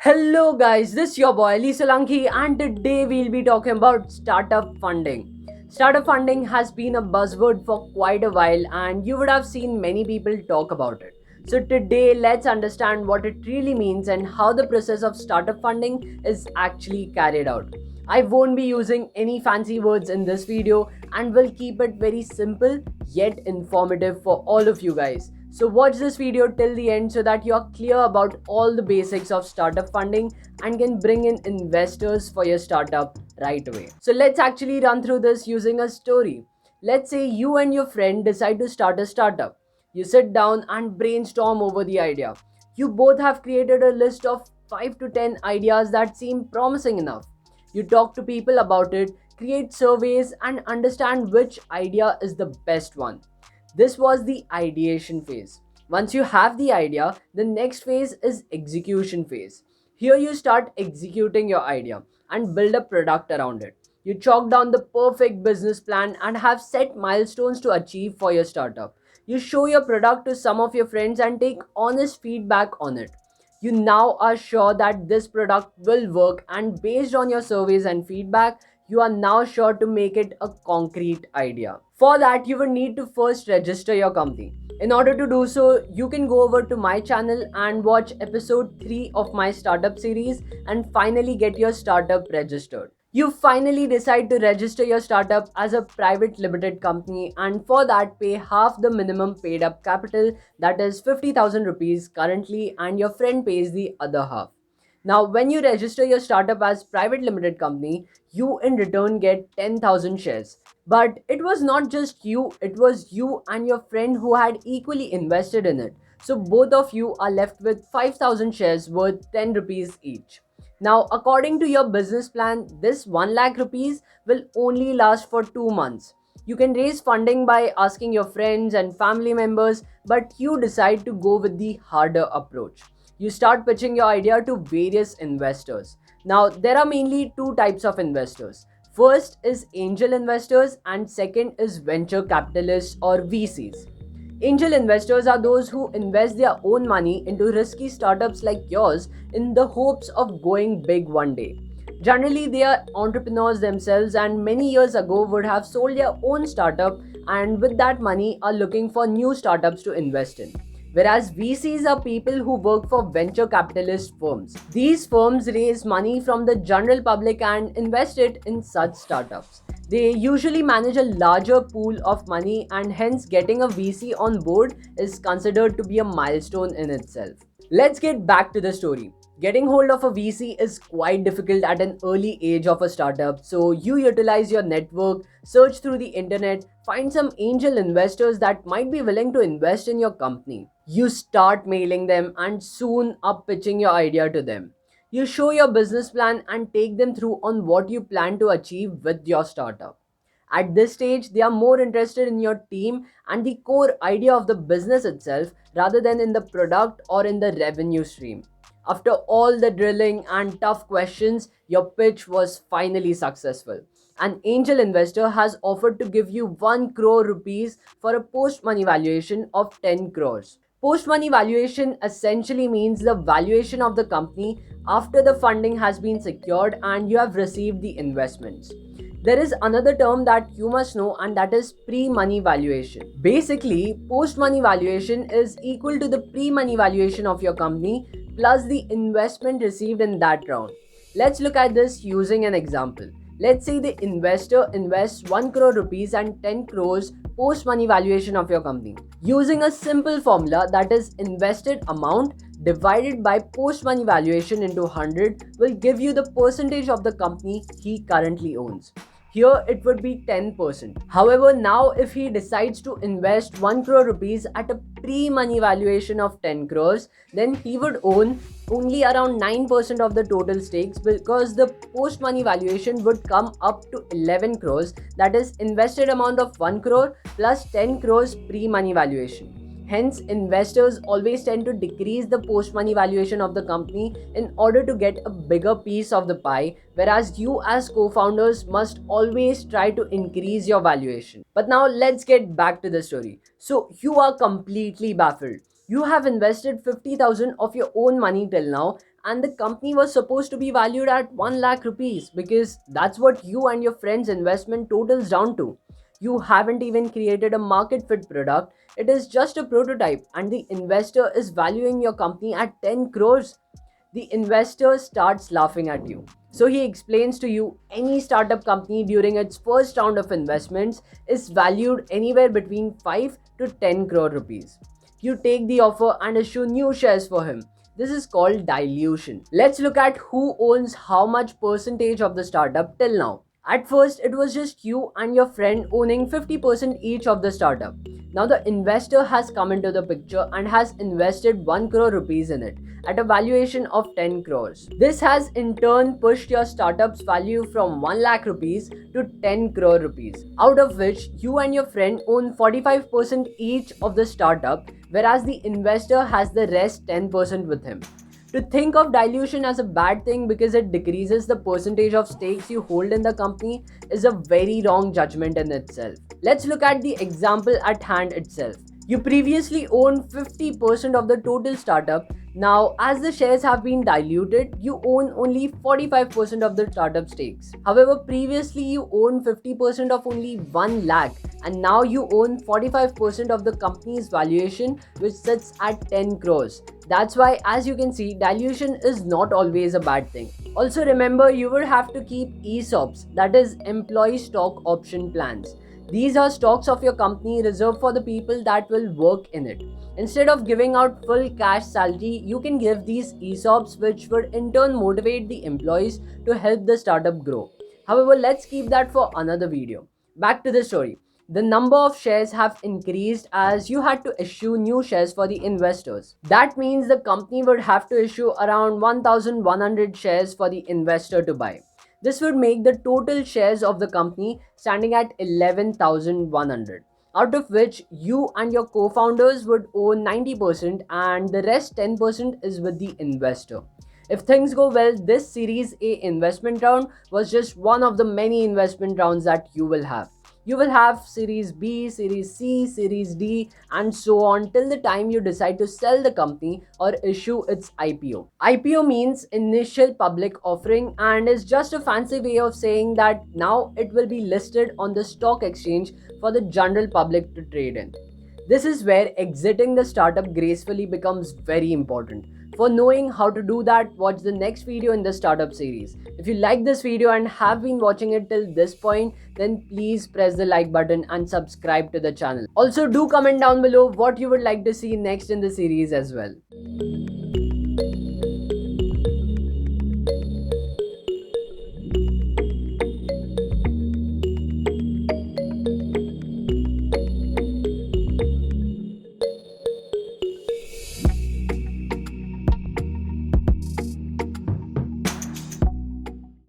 Hello guys, this is your boy Ali Solanki and today we'll be talking about startup funding. Startup funding has been a buzzword for quite a while and you would have seen many people talk about it. So today let's understand what it really means and how the process of startup funding is actually carried out. I won't be using any fancy words in this video and will keep it very simple yet informative for all of you guys. So watch this video till the end so that you are clear about all the basics of startup funding and can bring in investors for your startup right away. So let's actually run through this using a story. Let's say you and your friend decide to start a startup. You sit down and brainstorm over the idea. You both have created a list of 5 to 10 ideas that seem promising enough. You talk to people about it, create surveys, and understand which idea is the best one. This was the ideation phase. Once you have the idea, the next phase is execution phase. Here you start executing your idea and build a product around it. You chalk down the perfect business plan and have set milestones to achieve for your startup. You show your product to some of your friends and take honest feedback on it. You now are sure that this product will work, and based on your surveys and feedback, you are now sure to make it a concrete idea. For that, you will need to first register your company. In order to do so, you can go over to my channel and watch episode 3 of my startup series and finally get your startup registered. You finally decide to register your startup as a private limited company, and for that pay half the minimum paid up capital, that is 50,000 rupees currently, and your friend pays the other half. Now, when you register your startup as private limited company, you in return get 10,000 shares. But it was not just you, it was you and your friend who had equally invested in it. So both of you are left with 5,000 shares worth 10 rupees each. Now, according to your business plan, this 1 lakh rupees will only last for 2 months. You can raise funding by asking your friends and family members, but you decide to go with the harder approach. You start pitching your idea to various investors. Now, there are mainly two types of investors. First is angel investors, and second is venture capitalists or VCs. Angel investors are those who invest their own money into risky startups like yours in the hopes of going big one day. Generally, they are entrepreneurs themselves and many years ago would have sold their own startup and with that money are looking for new startups to invest in. Whereas VCs are people who work for venture capitalist firms. These firms raise money from the general public and invest it in such startups. They usually manage a larger pool of money, and hence getting a VC on board is considered to be a milestone in itself. Let's get back to the story. Getting hold of a VC is quite difficult at an early age of a startup, so you utilize your network, search through the internet, find some angel investors that might be willing to invest in your company. You start mailing them and soon up pitching your idea to them. You show your business plan and take them through on what you plan to achieve with your startup. At this stage, they are more interested in your team and the core idea of the business itself rather than in the product or in the revenue stream. After all the drilling and tough questions, your pitch was finally successful. An angel investor has offered to give you 1 crore rupees for a post money valuation of 10 crores. Post money valuation essentially means the valuation of the company after the funding has been secured and you have received the investments. There is another term that you must know, and that is pre-money valuation. Basically, post-money valuation is equal to the pre-money valuation of your company plus the investment received in that round. Let's look at this using an example. Let's say the investor invests 1 crore rupees and 10 crores post-money valuation of your company. Using a simple formula, that is invested amount divided by post money valuation into 100 will give you the percentage of the company he currently owns. Here it would be 10%. However, now if he decides to invest 1 crore rupees at a pre-money valuation of 10 crores, then he would own only around 9% of the total stakes because the post-money valuation would come up to 11 crores, that is invested amount of 1 crore plus 10 crores pre-money valuation. Hence, investors always tend to decrease the post-money valuation of the company in order to get a bigger piece of the pie, whereas you as co-founders must always try to increase your valuation. But now let's get back to the story. So you are completely baffled. You have invested 50,000 of your own money till now and the company was supposed to be valued at 1 lakh rupees because that's what you and your friends' investment totals down to. You haven't even created a market fit product, it is just a prototype, and the investor is valuing your company at 10 crores. The investor starts laughing at you. So he explains to you any startup company during its first round of investments is valued anywhere between 5 to 10 crore rupees. You take the offer and issue new shares for him. This is called dilution. Let's look at who owns how much percentage of the startup till now. At first, it was just you and your friend owning 50% each of the startup. Now, the investor has come into the picture and has invested 1 crore rupees in it at a valuation of 10 crores. This has in turn pushed your startup's value from 1 lakh rupees to 10 crore rupees, out of which you and your friend own 45% each of the startup, whereas the investor has the rest 10% with him. To think of dilution as a bad thing because it decreases the percentage of stakes you hold in the company is a very wrong judgment in itself. Let's look at the example at hand itself. You previously owned 50% of the total startup. Now, as the shares have been diluted, you own only 45% of the startup stakes. However, previously you owned 50% of only 1 lakh, and now you own 45% of the company's valuation, which sits at 10 crores. That's why, as you can see, dilution is not always a bad thing. Also, remember, you would have to keep ESOPs, that is, employee stock option plans. These are stocks of your company reserved for the people that will work in it. Instead of giving out full cash salary, you can give these ESOPs, which would in turn motivate the employees to help the startup grow. However, let's keep that for another video. Back to the story. The number of shares have increased as you had to issue new shares for the investors. That means the company would have to issue around 1100 shares for the investor to buy. This would make the total shares of the company standing at 11,100, out of which you and your co-founders would own 90% and the rest 10% is with the investor. If things go well, this Series A investment round was just one of the many investment rounds that you will have. You will have Series B, Series C, Series D, and so on till the time you decide to sell the company or issue its IPO. IPO means initial public offering and is just a fancy way of saying that now it will be listed on the stock exchange for the general public to trade in. This is where exiting the startup gracefully becomes very important. For knowing how to do that, watch the next video in the startup series. If you like this video and have been watching it till this point, then please press the like button and subscribe to the channel. Also, do comment down below what you would like to see next in the series as well.